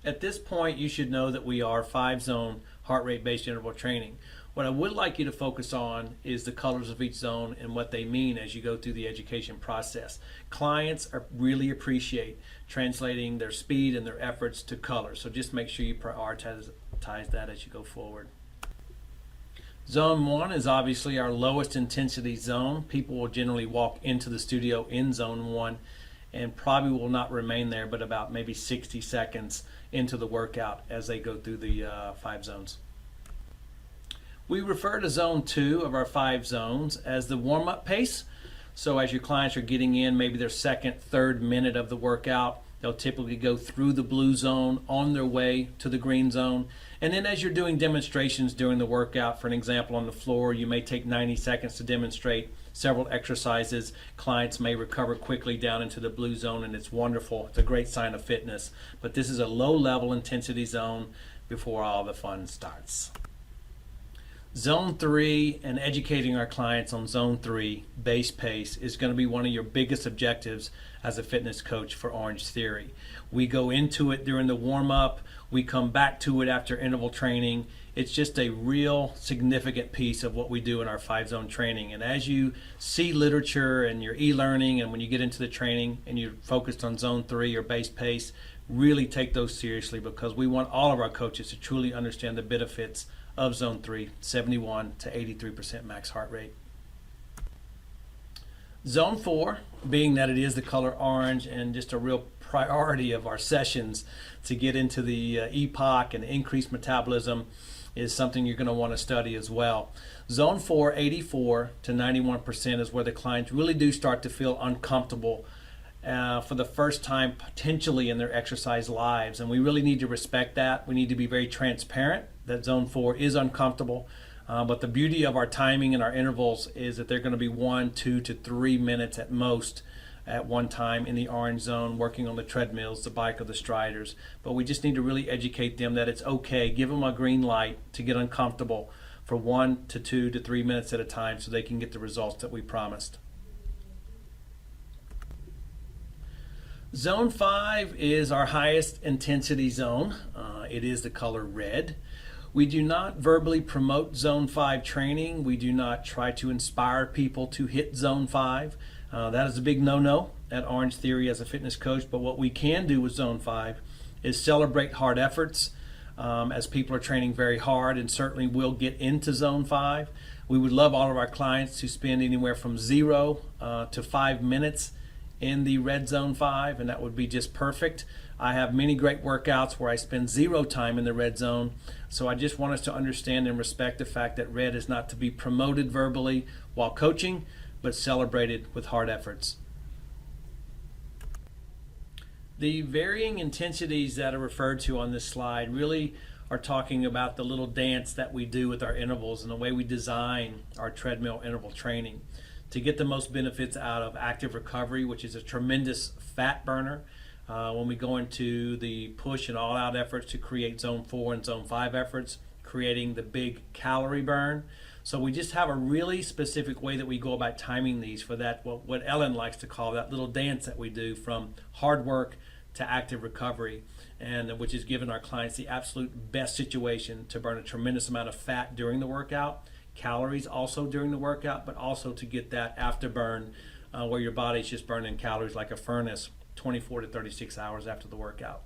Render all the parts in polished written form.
At this point, you should know that we are 5 zone heart rate based interval training. What I would like you to focus on is the colors of each zone and what they mean as you go through the education process. Clients really appreciate translating their speed and their efforts to colors, so just make sure you prioritize that as you go forward. Zone 1 is obviously our lowest intensity zone. People will generally walk into the studio in Zone 1 and probably will not remain there but about maybe 60 seconds into the workout as they go through the 5 zones. We refer to Zone 2 of our 5 zones as the warm-up pace. So as your clients are getting in maybe their second, third minute of the workout, they'll typically go through the blue zone on their way to the green zone. And then as you're doing demonstrations during the workout, for an example on the floor, you may take 90 seconds to demonstrate several exercises. Clients may recover quickly down into the blue zone, and it's wonderful. It's a great sign of fitness. But this is a low level intensity zone before all the fun starts. Zone 3 and educating our clients on Zone 3 base pace is going to be one of your biggest objectives as a fitness coach for Orange Theory. We go into it during the warm-up. We come back to it after interval training. It's just a real significant piece of what we do in our 5-zone training. And as you see literature and your e-learning, and when you get into the training and you're focused on Zone 3 or base pace, really take those seriously, because we want all of our coaches to truly understand the benefits of Zone 3, 71 to 83% max heart rate. Zone 4, being that it is the color orange and just a real priority of our sessions to get into the EPOC and increased metabolism, is something you're going to want to study as well. Zone 4, 84 to 91% is where the clients really do start to feel uncomfortable for the first time potentially in their exercise lives, and we really need to respect that. We need to be very transparent that Zone 4 is uncomfortable, but the beauty of our timing and our intervals is that they're going to be 1, 2 to 3 minutes at most at one time in the orange zone, working on the treadmills, the bike, or the striders. But we just need to really educate them that it's okay. Give them a green light to get uncomfortable for 1 to 2 to 3 minutes at a time so they can get the results that we promised. Zone 5 is our highest intensity zone. It is the color red. We do not verbally promote Zone 5 training. We do not try to inspire people to hit Zone 5. That is a big no-no at Orange Theory as a fitness coach. But what we can do with Zone 5 is celebrate hard efforts as people are training very hard, and certainly will get into Zone 5. We would love all of our clients to spend anywhere from 0 to 5 minutes in the red Zone 5, and that would be just perfect. I have many great workouts where I spend 0 time in the red zone, so I just want us to understand and respect the fact that red is not to be promoted verbally while coaching, but celebrated with hard efforts. The varying intensities that are referred to on this slide really are talking about the little dance that we do with our intervals and the way we design our treadmill interval training to get the most benefits out of active recovery, which is a tremendous fat burner. When we go into the push and all-out efforts to create Zone 4 and Zone 5 efforts, creating the big calorie burn. So we just have a really specific way that we go about timing these for that, what Ellen likes to call that little dance that we do from hard work to active recovery, and which is giving our clients the absolute best situation to burn a tremendous amount of fat during the workout, calories also during the workout, but also to get that afterburn where your body's just burning calories like a furnace 24 to 36 hours after the workout.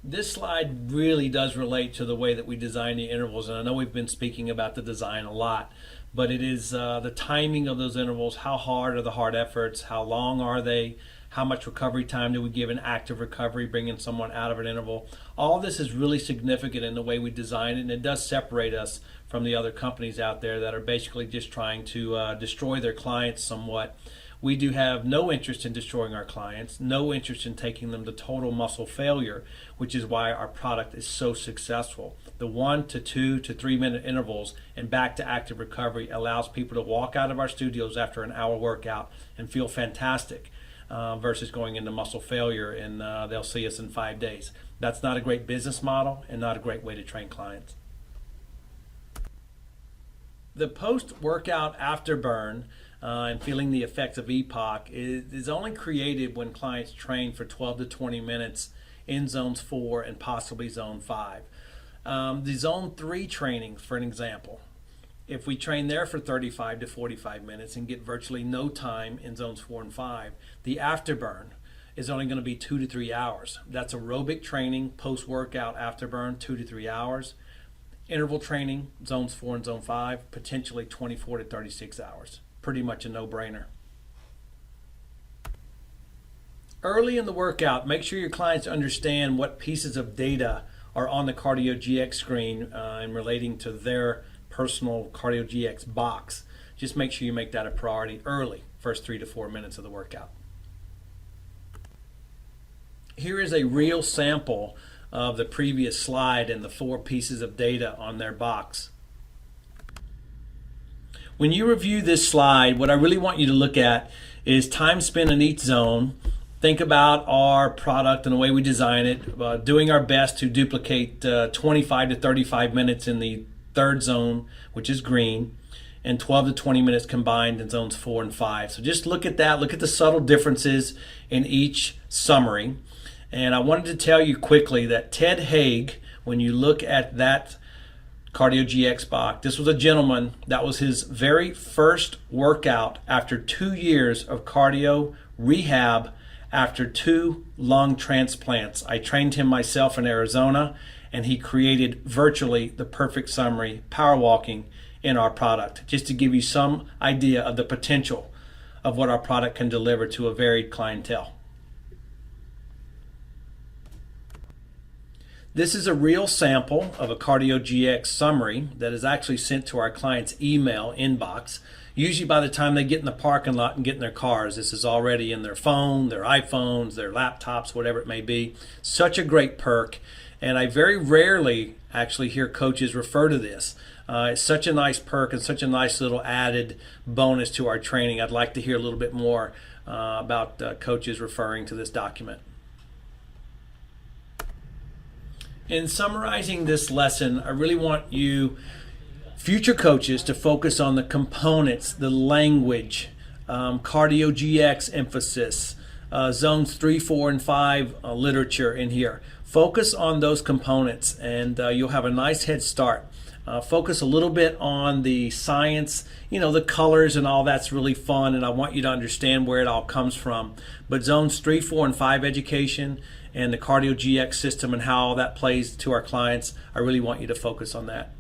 This slide really does relate to the way that we design the intervals, and I know we've been speaking about the design a lot, but it is the timing of those intervals. How hard are the hard efforts? How long are they? How much recovery time do we give in active recovery, bringing someone out of an interval? All this is really significant in the way we design it, and it does separate us from the other companies out there that are basically just trying to destroy their clients somewhat. We do have no interest in destroying our clients, no interest in taking them to total muscle failure, which is why our product is so successful. The 1 to 2 to 3 minute intervals and back to active recovery allows people to walk out of our studios after an hour workout and feel fantastic versus going into muscle failure and they'll see us in 5 days. That's not a great business model and not a great way to train clients. The post-workout afterburn and feeling the effects of EPOC is only created when clients train for 12 to 20 minutes in zones 4 and possibly zone 5. The zone 3 training, for an example, if we train there for 35 to 45 minutes and get virtually no time in zones 4 and 5, the afterburn is only going to be 2 to 3 hours. That's aerobic training, post-workout afterburn, 2 to 3 hours. Interval training, zones 4 and zone 5, potentially 24 to 36 hours. Pretty much a no-brainer. Early in the workout, make sure your clients understand what pieces of data are on the Cardio GX screen and relating to their personal Cardio GX box. Just make sure you make that a priority early, first 3 to 4 minutes of the workout. Here is a real sample of the previous slide and the 4 pieces of data on their box. When you review this slide, what I really want you to look at is time spent in each zone. Think about our product and the way we design it, doing our best to duplicate 25 to 35 minutes in the 3rd zone, which is green, and 12 to 20 minutes combined in zones 4 and 5. So just look at that, look at the subtle differences in each summary. And I wanted to tell you quickly that Ted Haig, when you look at that Cardio GX box, this was a gentleman that was his very first workout after 2 years of cardio rehab after 2 lung transplants. I trained him myself in Arizona, and he created virtually the perfect summary, power walking, in our product, just to give you some idea of the potential of what our product can deliver to a varied clientele. This is a real sample of a Cardio GX summary that is actually sent to our client's email inbox. Usually by the time they get in the parking lot and get in their cars, this is already in their phone, their iPhones, their laptops, whatever it may be. Such a great perk, and I very rarely actually hear coaches refer to this. It's such a nice perk and such a nice little added bonus to our training. I'd like to hear a little bit more about coaches referring to this document. In summarizing this lesson, I really want you, future coaches, to focus on the components, the language, Cardio GX emphasis, zones 3, 4, and 5 literature in here. Focus on those components and you'll have a nice head start. Focus a little bit on the science, the colors and all that's really fun, and I want you to understand where it all comes from. But zones 3, 4, and 5 education and the Cardio GX system and how that plays to our clients, I really want you to focus on that.